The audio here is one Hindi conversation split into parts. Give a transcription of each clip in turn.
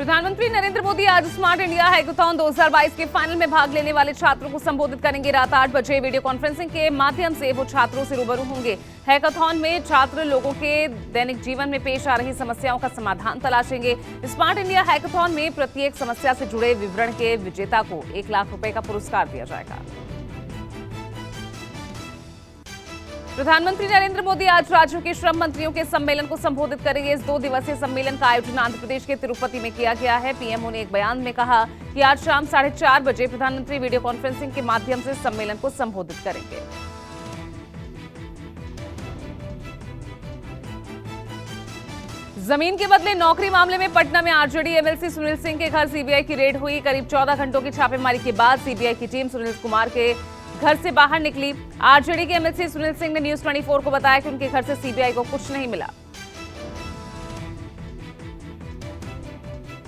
प्रधानमंत्री नरेंद्र मोदी आज स्मार्ट इंडिया हैकाथॉन 2022 के फाइनल में भाग लेने वाले छात्रों को संबोधित करेंगे। रात 8 बजे वीडियो कॉन्फ्रेंसिंग के माध्यम से वो छात्रों से रूबरू होंगे। हैकाथॉन में छात्र लोगों के दैनिक जीवन में पेश आ रही समस्याओं का समाधान तलाशेंगे। स्मार्ट इंडिया हैकाथॉन में प्रत्येक समस्या से जुड़े विवरण के विजेता को 1 लाख रुपए का पुरस्कार दिया जाएगा। प्रधानमंत्री नरेंद्र मोदी आज राज्यों के श्रम मंत्रियों के सम्मेलन को संबोधित करेंगे। इस 2 दिवसीय सम्मेलन का आयोजन आंध्र प्रदेश के तिरुपति में किया गया है। पीएमओ ने एक बयान में कहा कि आज शाम 4:30 बजे प्रधानमंत्री वीडियो कॉन्फ्रेंसिंग के माध्यम से सम्मेलन को संबोधित करेंगे। जमीन के बदले नौकरी मामले में पटना में आरजेडी एमएलसी सुनील सिंह के घर सीबीआई की रेड हुई। करीब 14 घंटों की छापेमारी के बाद सीबीआई की टीम सुनील कुमार के घर से बाहर निकली। आरजेडी के एमएलसी सुनील सिंह ने न्यूज 24 को बताया कि उनके घर से सीबीआई को कुछ नहीं मिला।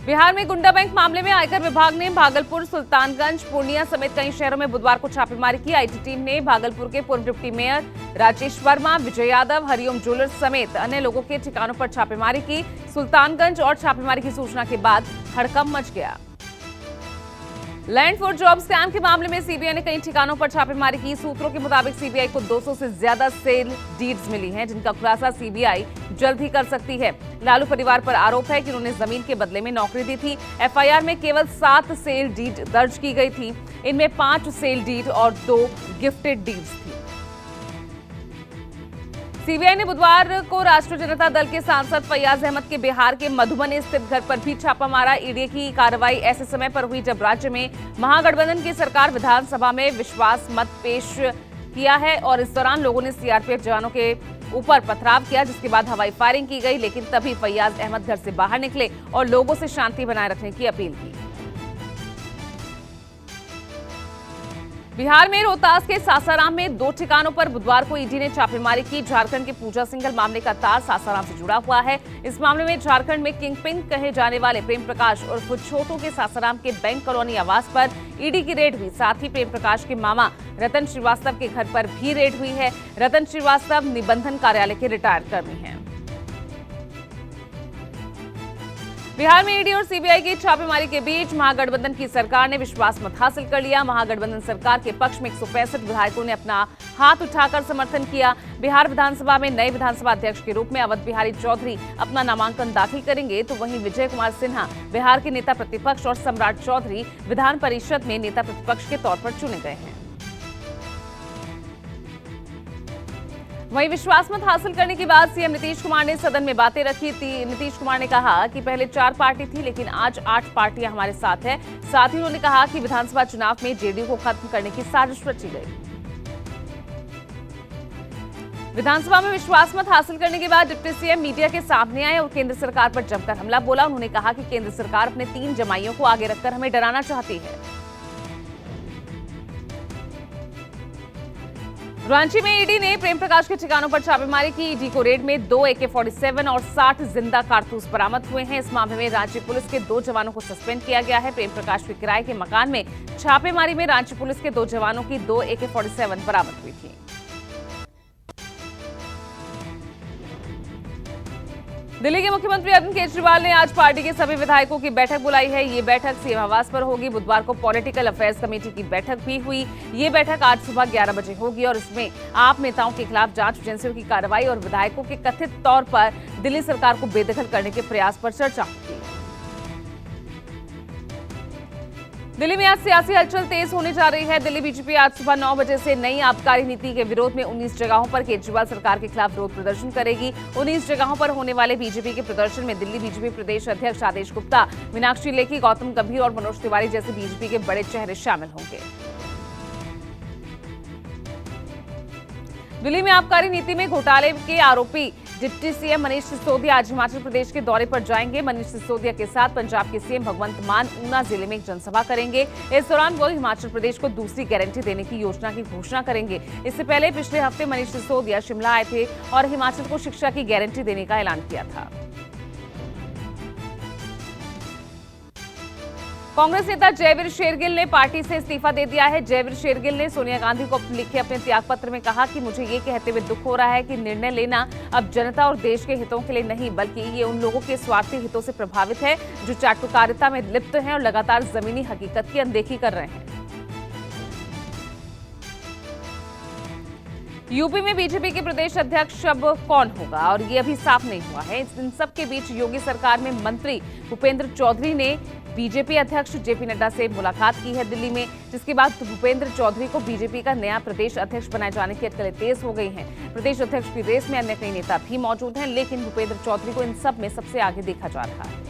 बिहार में गुंडा बैंक मामले में आयकर विभाग ने भागलपुर, सुल्तानगंज, पूर्णिया समेत कई शहरों में बुधवार को छापेमारी की। आईटी टीम ने भागलपुर के पूर्व deputy mayor Rajesh Verma, Vijay Yadav, Hariom jewellers समेत अन्य लोगों के ठिकानों पर छापेमारी की। सुल्तानगंज और छापेमारी की सूचना के बाद हड़कंप मच गया। लैंड फॉर जॉब स्कैम के मामले में सीबीआई ने कई ठिकानों पर छापेमारी की। सूत्रों के मुताबिक सीबीआई को 200 से ज्यादा सेल डीड्स मिली हैं, जिनका खुलासा सीबीआई जल्द ही कर सकती है। लालू परिवार पर आरोप है कि उन्होंने जमीन के बदले में नौकरी दी थी। एफआईआर में केवल 7 सेल डीड दर्ज की गई थी। इनमें 5 सेल डीड और 2 गिफ्टेड डीड्स थी। सीबीआई ने बुधवार को राष्ट्रीय जनता दल के सांसद फैयाज अहमद के बिहार के मधुबनी स्थित घर पर भी छापा मारा। ईडी की कार्रवाई ऐसे समय पर हुई जब राज्य में महागठबंधन की सरकार विधानसभा में विश्वास मत पेश किया है और इस दौरान लोगों ने सीआरपीएफ जवानों के ऊपर पथराव किया, जिसके बाद हवाई फायरिंग की गई। लेकिन तभी फैयाज अहमद घर से बाहर निकले और लोगों से शांति बनाए रखने की अपील की। बिहार में रोहतास के सासाराम में 2 ठिकानों पर बुधवार को ईडी ने छापेमारी की। झारखंड के पूजा सिंघल मामले का तार सासाराम से जुड़ा हुआ है। इस मामले में झारखंड में किंग पिंग कहे जाने वाले प्रेम प्रकाश और छोटू के सासाराम के बैंक कॉलोनी आवास पर ईडी की रेड हुई। साथ ही प्रेम प्रकाश के मामा रतन श्रीवास्तव के घर पर भी रेड हुई है। रतन श्रीवास्तव निबंधन कार्यालय के रिटायर्ड कर्मी हैं। बिहार में ईडी और सीबीआई की छापेमारी के बीच महागठबंधन की सरकार ने विश्वास मत हासिल कर लिया। महागठबंधन सरकार के पक्ष में 165 विधायकों ने अपना हाथ उठाकर समर्थन किया। बिहार विधानसभा में नए विधानसभा अध्यक्ष के रूप में अवध बिहारी चौधरी अपना नामांकन दाखिल करेंगे, तो वहीं विजय कुमार सिन्हा बिहार के नेता प्रतिपक्ष और सम्राट चौधरी विधान परिषद में नेता प्रतिपक्ष के तौर पर चुने गए हैं। वहीं विश्वास मत हासिल करने के बाद सीएम नीतीश कुमार ने सदन में बातें रखी थी। नीतीश कुमार ने कहा कि पहले 4 पार्टी थी, लेकिन आज 8 पार्टियां हमारे साथ हैं। साथ ही उन्होंने कहा कि विधानसभा चुनाव में जेडीयू को खत्म करने की साजिश रची गई। विधानसभा में विश्वास मत हासिल करने के बाद डिप्टी सीएम मीडिया के सामने आए और केंद्र सरकार पर जमकर हमला बोला। उन्होंने कहा कि केंद्र सरकार अपने 3 जमाइयों को आगे रखकर हमें डराना चाहती है। रांची में ईडी ने प्रेम प्रकाश के ठिकानों पर छापेमारी की। ईडी को रेड में 2 AK-47 और 60 जिंदा कारतूस बरामद हुए हैं। इस मामले में रांची पुलिस के 2 जवानों को सस्पेंड किया गया है। प्रेम प्रकाश के किराए के मकान में छापेमारी में रांची पुलिस के 2 जवानों की 2 AK-47 बरामद हुई थी। दिल्ली के मुख्यमंत्री अरविंद केजरीवाल ने आज पार्टी के सभी विधायकों की बैठक बुलाई है। ये बैठक सीएम आवास पर होगी। बुधवार को पॉलिटिकल अफेयर्स कमेटी की बैठक भी हुई। ये बैठक आज सुबह 11 बजे होगी और इसमें आप नेताओं के खिलाफ जांच एजेंसियों की कार्रवाई और विधायकों के कथित तौर पर दिल्ली सरकार को बेदखल करने के प्रयास पर चर्चा होगी। दिल्ली में आज सियासी हलचल तेज होने जा रही है। दिल्ली बीजेपी आज सुबह 9 बजे से नई आबकारी नीति के विरोध में 19 जगहों पर केजरीवाल सरकार के खिलाफ विरोध प्रदर्शन करेगी। 19 जगहों पर होने वाले बीजेपी के प्रदर्शन में दिल्ली बीजेपी प्रदेश अध्यक्ष आदेश गुप्ता, मीनाक्षी लेखी, गौतम गंभीर और मनोज तिवारी जैसे बीजेपी के बड़े चेहरे शामिल होंगे। दिल्ली में आबकारी नीति में घोटाले के आरोपी डिप्टी सीएम मनीष सिसोदिया आज हिमाचल प्रदेश के दौरे पर जाएंगे। मनीष सिसोदिया के साथ पंजाब के सीएम भगवंत मान ऊना जिले में एक जनसभा करेंगे। इस दौरान वो हिमाचल प्रदेश को दूसरी गारंटी देने की योजना की घोषणा करेंगे। इससे पहले पिछले हफ्ते मनीष सिसोदिया शिमला आए थे और हिमाचल को शिक्षा की गारंटी देने का ऐलान किया था। कांग्रेस नेता जयवीर शेरगिल ने पार्टी से इस्तीफा दे दिया है। जयवीर शेरगिल ने सोनिया गांधी को लिखे अपने त्याग पत्र में कहा कि मुझे ये कहते हुए दुख हो रहा है कि निर्णय लेना अब जनता और देश के हितों के लिए नहीं, बल्कि ये उन लोगों के स्वार्थी हितों से प्रभावित है जो चाटुकारिता में लिप्त हैं और लगातार जमीनी हकीकत की अनदेखी कर रहे हैं। यूपी में बीजेपी के प्रदेश अध्यक्ष अब कौन होगा और ये अभी साफ नहीं हुआ है। इन सब के बीच योगी सरकार में मंत्री भूपेंद्र चौधरी ने बीजेपी अध्यक्ष जेपी नड्डा से मुलाकात की है दिल्ली में, जिसके बाद भूपेंद्र चौधरी को बीजेपी का नया प्रदेश अध्यक्ष बनाए जाने की अटकलें तेज हो गई हैं। प्रदेश अध्यक्ष की रेस में अन्य कई नेता भी मौजूद हैं, लेकिन भूपेंद्र चौधरी को इन सब में सबसे आगे देखा जा रहा है।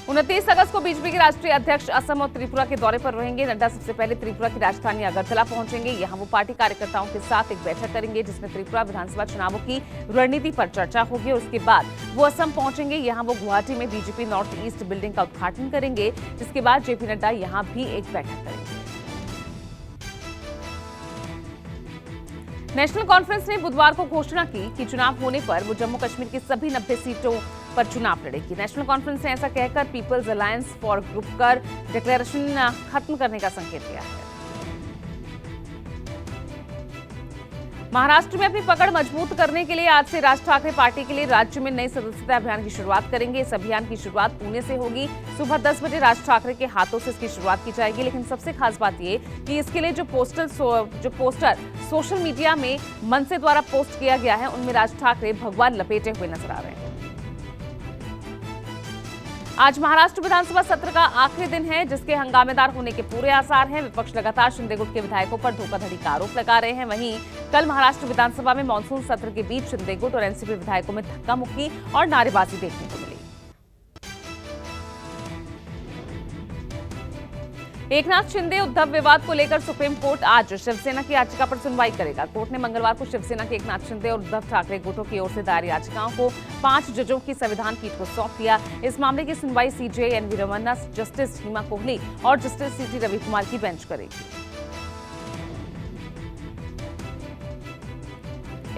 29 अगस्त को बीजेपी के राष्ट्रीय अध्यक्ष असम और त्रिपुरा के दौरे पर रहेंगे। नड्डा सबसे पहले त्रिपुरा की राजधानी अगरतला पहुंचेंगे। यहां वो पार्टी कार्यकर्ताओं के साथ एक बैठक करेंगे, जिसमें त्रिपुरा विधानसभा चुनावों की रणनीति पर चर्चा होगी। और उसके बाद वो असम पहुंचेंगे। यहां वो गुवाहाटी में बीजेपी नॉर्थ ईस्ट बिल्डिंग का उद्घाटन करेंगे, जिसके बाद जेपी नड्डा यहां भी एक बैठक करेंगे। नेशनल कॉन्फ्रेंस ने बुधवार को घोषणा की कि चुनाव होने पर वो जम्मू कश्मीर की सभी 90 सीटों पर चुनाव लड़ेगी। नेशनल कॉन्फ्रेंस ने ऐसा कहकर पीपल्स अलायंस फॉर ग्रुप कर डिक्लेरेशन खत्म करने का संकेत दिया है। महाराष्ट्र में अपनी पकड़ मजबूत करने के लिए आज से राज ठाकरे पार्टी के लिए राज्य में नई सदस्यता अभियान की शुरुआत करेंगे। इस अभियान की शुरुआत पुणे से होगी। सुबह 10 बजे राज ठाकरे के हाथों से इसकी शुरुआत की जाएगी। लेकिन सबसे खास बात ये कि इसके लिए जो पोस्टर सोशल मीडिया में मनसे द्वारा पोस्ट किया गया है, उनमें राज ठाकरे भगवान लपेटे हुए नजर आ रहे हैं। आज महाराष्ट्र विधानसभा सत्र का आखिरी दिन है, जिसके हंगामेदार होने के पूरे आसार हैं। विपक्ष लगातार शिंदे गुट के विधायकों पर धोखाधड़ी का आरोप लगा रहे हैं। वहीं कल महाराष्ट्र विधानसभा में मानसून सत्र के बीच शिंदे गुट और एनसीपी विधायकों में धक्का मुक्की और नारेबाजी देखने को मिली। एकनाथ शिंदे उद्धव विवाद को लेकर सुप्रीम कोर्ट आज शिवसेना की याचिका पर सुनवाई करेगा। कोर्ट ने मंगलवार को शिवसेना के एकनाथ शिंदे और उद्धव ठाकरे गुटों की ओर से दायर याचिकाओं को 5 जजों की संविधान पीठ को सौंप दिया। इस मामले की सुनवाई सीजे एनवी रमन्ना, जस्टिस हिमा कोहली और जस्टिस सीटी रवि कुमार की बेंच करेगी।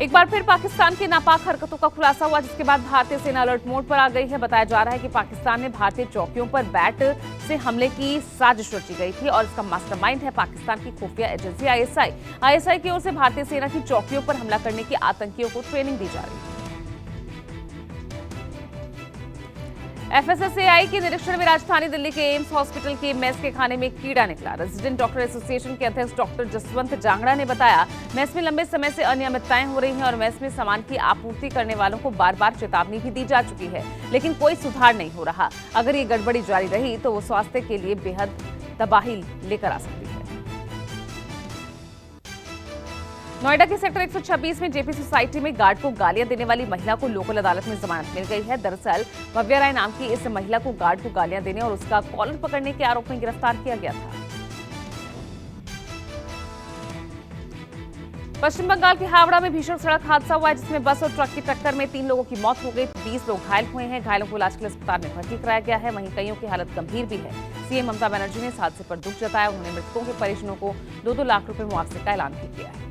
एक बार फिर पाकिस्तान की नापाक हरकतों का खुलासा हुआ, जिसके बाद भारतीय सेना अलर्ट मोड पर आ गई है। बताया जा रहा है कि पाकिस्तान ने भारतीय चौकियों पर बैट से हमले की साजिश रची गई थी और इसका मास्टरमाइंड है पाकिस्तान की खुफिया एजेंसी आईएसआई। आईएसआई की ओर से भारतीय सेना की चौकियों पर हमला करने की आतंकियों को ट्रेनिंग दी जा रही है। एफएसएसएआई के निरीक्षण में राजधानी दिल्ली के एम्स हॉस्पिटल के मेस के खाने में कीड़ा निकला। रेजिडेंट डॉक्टर एसोसिएशन के अध्यक्ष डॉक्टर जसवंत जांगड़ा ने बताया, मेस में लंबे समय से अनियमितताएं हो रही हैं और मेस में सामान की आपूर्ति करने वालों को बार बार चेतावनी भी दी जा चुकी है, लेकिन कोई सुधार नहीं हो रहा। अगर ये गड़बड़ी जारी रही तो वो स्वास्थ्य के लिए बेहद तबाही लेकर आ सकती है। नोएडा के सेक्टर 126 में जेपी सोसाइटी में गार्ड को गालियां देने वाली महिला को लोकल अदालत में जमानत मिल गई है। दरअसल भव्या राय नाम की इस महिला को गार्ड को गालियां देने और उसका कॉलर पकड़ने के आरोप में गिरफ्तार किया गया था। पश्चिम बंगाल के हावड़ा में भीषण सड़क हादसा हुआ है, जिसमें बस और ट्रक की टक्कर में 3 लोगों की मौत हो गई। 20 लोग घायल हुए हैं। घायलों को इलाज के लिए अस्पताल में भर्ती कराया गया है। वहीं कईयों की हालत गंभीर भी है। सीएम ममता बनर्जी ने इस हादसे पर दुख जताया। उन्होंने मृतकों के परिजनों को 2-2 लाख रुपए मुआवजे का ऐलान भी किया है।